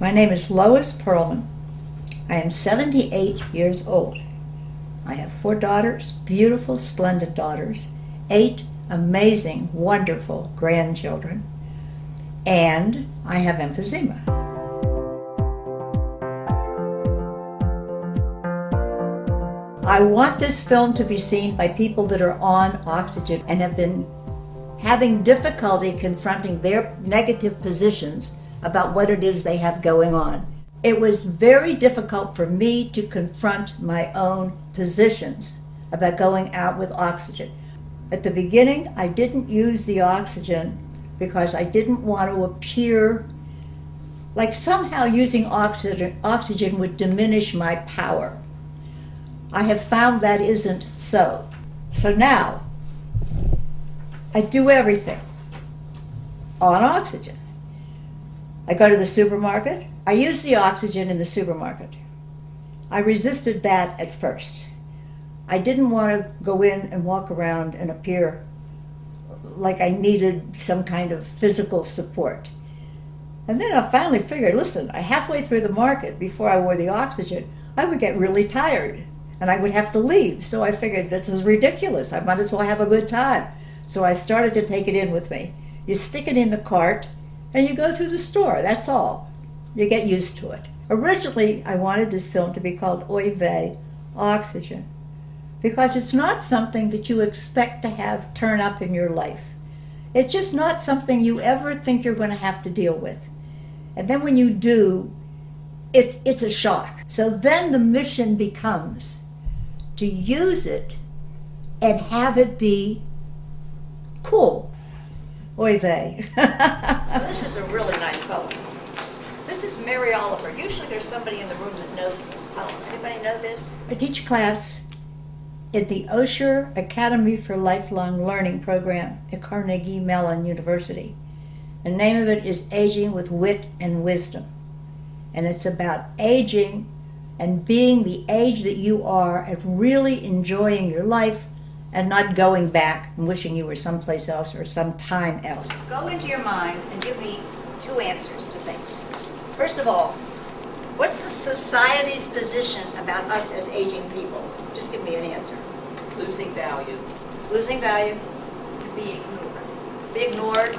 My name is Lois Perlman. I am 78 years old. I have 4 daughters, beautiful, splendid daughters, 8 amazing, wonderful grandchildren, and I have emphysema. I want this film to be seen by people that are on oxygen and have been having difficulty confronting their negative positions about what it is they have going on. It was very difficult for me to confront my own positions about going out with oxygen. At the beginning, I didn't use the oxygen because I didn't want to appear like somehow using oxygen would diminish my power. I have found that isn't so. So now, I do everything on oxygen. I go to the supermarket. I use the oxygen in the supermarket. I resisted that at first. I didn't want to go in and walk around and appear like I needed some kind of physical support. And then I finally figured, listen, halfway through the market, before I wore the oxygen, I would get really tired and I would have to leave. So I figured, this is ridiculous. I might as well have a good time. So I started to take it in with me. You stick it in the cart and you go through the store, that's all. You get used to it. Originally, I wanted this film to be called Oy Vey, Oxygen, because it's not something that you expect to have turn up in your life. It's just not something you ever think you're going to have to deal with. And then when you do, it's a shock. So then the mission becomes to use it and have it be cool. Oy vey. This is a really nice poem. This is Mary Oliver. Usually there's somebody in the room that knows this poem. Anybody know this? I teach a class in the Osher Academy for Lifelong Learning program at Carnegie Mellon University. The name of it is Aging with Wit and Wisdom. And it's about aging and being the age that you are and really enjoying your life and not going back and wishing you were someplace else or some time else. Go into your mind and give me 2 answers to things. First of all, what's the society's position about us as aging people? Just give me an answer. Losing value. Losing value? To be ignored. Be ignored?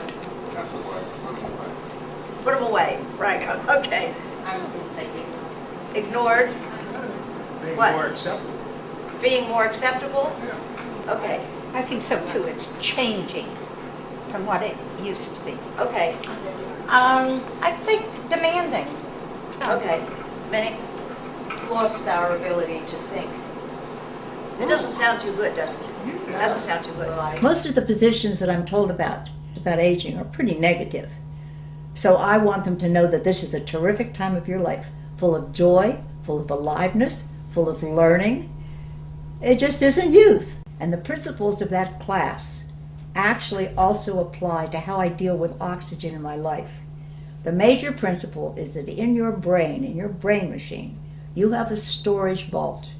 Put them away. Right, okay. I was going to say ignorance. Ignored? Being What? more acceptable. Being more acceptable? Yeah. Okay, I think so too. It's changing from what it used to be. okay, I think demanding. okay. Minnie? Lost our ability to think. It doesn't sound too good, does it? It doesn't sound too good. Right. Most of the positions that I'm told about aging are pretty negative. So I want them to know that this is a terrific time of your life, full of joy, full of aliveness, full of learning. It just isn't youth. And the principles of that class actually also apply to how I deal with oxygen in my life. The major principle is that in your brain machine, you have a storage vault.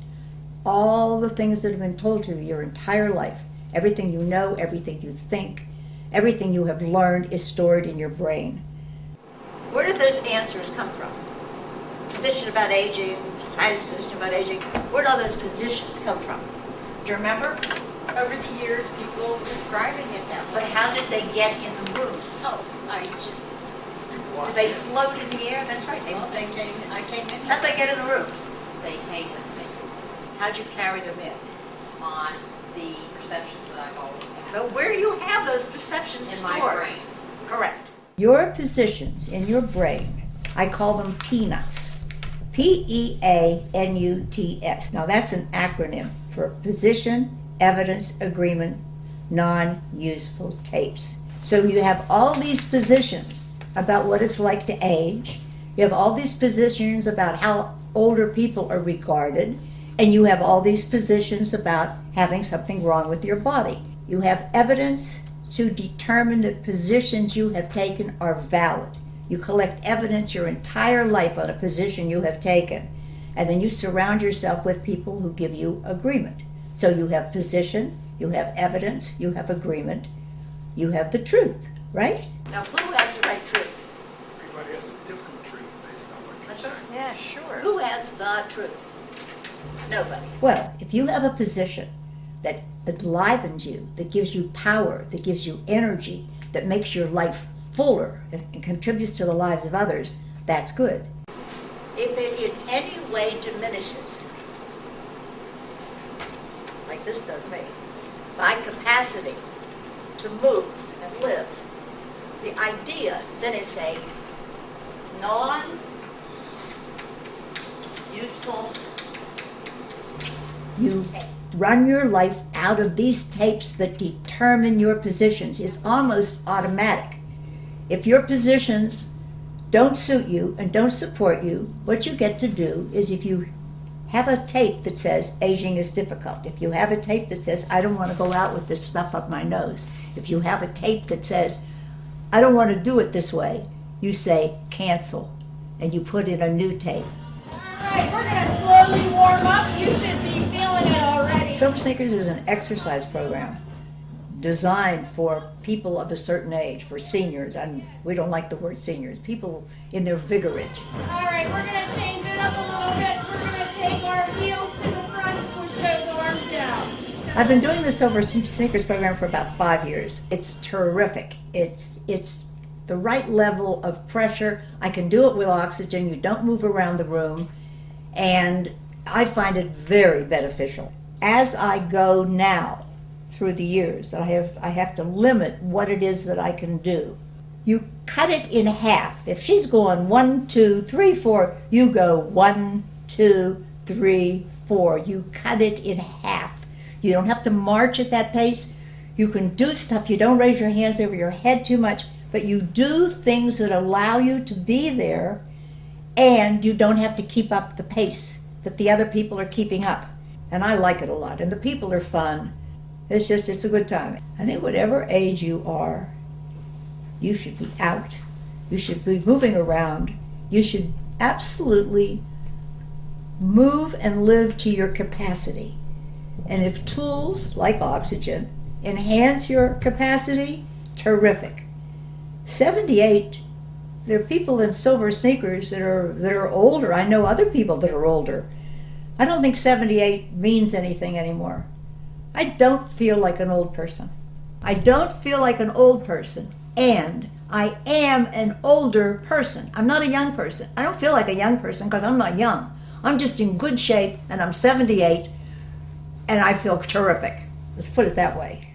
All the things that have been told to you your entire life, everything you know, everything you think, everything you have learned is stored in your brain. Where did those answers come from? Position about aging, science position about aging, where did all those positions come from? Do you remember? Over the years, people describing it that But way. how did they get in the room? Oh, I just, Did they float in the air? That's right. well, I came in. How'd they get in the room? They came with me How'd you carry them in? on the perceptions that I've always had. But where do you have those perceptions In my stored? brain. Correct. Your positions in your brain, I call them peanuts. P-E-A-N-U-T-S. Now that's an acronym for position, evidence, agreement, non-useful tapes. So you have all these positions about what it's like to age. You have all these positions about how older people are regarded. And you have all these positions about having something wrong with your body. You have evidence to determine that positions you have taken are valid. You collect evidence your entire life on a position you have taken, and then you surround yourself with people who give you agreement. So you have position, you have evidence, you have agreement, you have the truth, right? Now who has the right truth? Everybody has a different truth based on That's right. Yeah, sure. Who has the truth? Nobody. Well, if you have a position that enlivens you, that gives you power, that gives you energy, that makes your life fuller and contributes to the lives of others, that's good. If it in any way diminishes, like this does me, my capacity to move and live, the idea that it's a non-useful, you run your life out of these tapes that determine your positions. It's almost automatic. If your positions don't suit you and don't support you, what you get to do is, if you have a tape that says aging is difficult, if you have a tape that says I don't want to go out with this stuff up my nose, if you have a tape that says I don't want to do it this way, you say cancel and you put in a new tape. All right, we're going to slowly warm up. You should be feeling it already. Silver Sneakers is an exercise program designed for people of a certain age, for seniors, and we don't like the word seniors, people in their vigorage. All right, we're going to change it up a little bit. We're going to take our heels to the front, push those arms down. I've been doing the Silver Sneakers program for about 5 years. It's terrific. It's the right level of pressure. I can do it with oxygen. You don't move around the room, and I find it very beneficial. As I go now through the years, I have to limit what it is that I can do. You cut it in half. If she's going 1, 2, 3, 4, you go 1, 2, 3, 4. You cut it in half. You don't have to march at that pace. You can do stuff. You don't raise your hands over your head too much, but you do things that allow you to be there, and you don't have to keep up the pace that the other people are keeping up. And I like it a lot. And the people are fun. It's a good time. I think whatever age you are, you should be out. You should be moving around. You should absolutely move and live to your capacity. And if tools like oxygen enhance your capacity, terrific. 78, there are people in Silver Sneakers that are older. I know other people that are older. I don't think 78 means anything anymore. I don't feel like an old person. I don't feel like an old person, and I am an older person. I'm not a young person. I don't feel like a young person because I'm not young. I'm just in good shape, and I'm 78, and I feel terrific. Let's put it that way.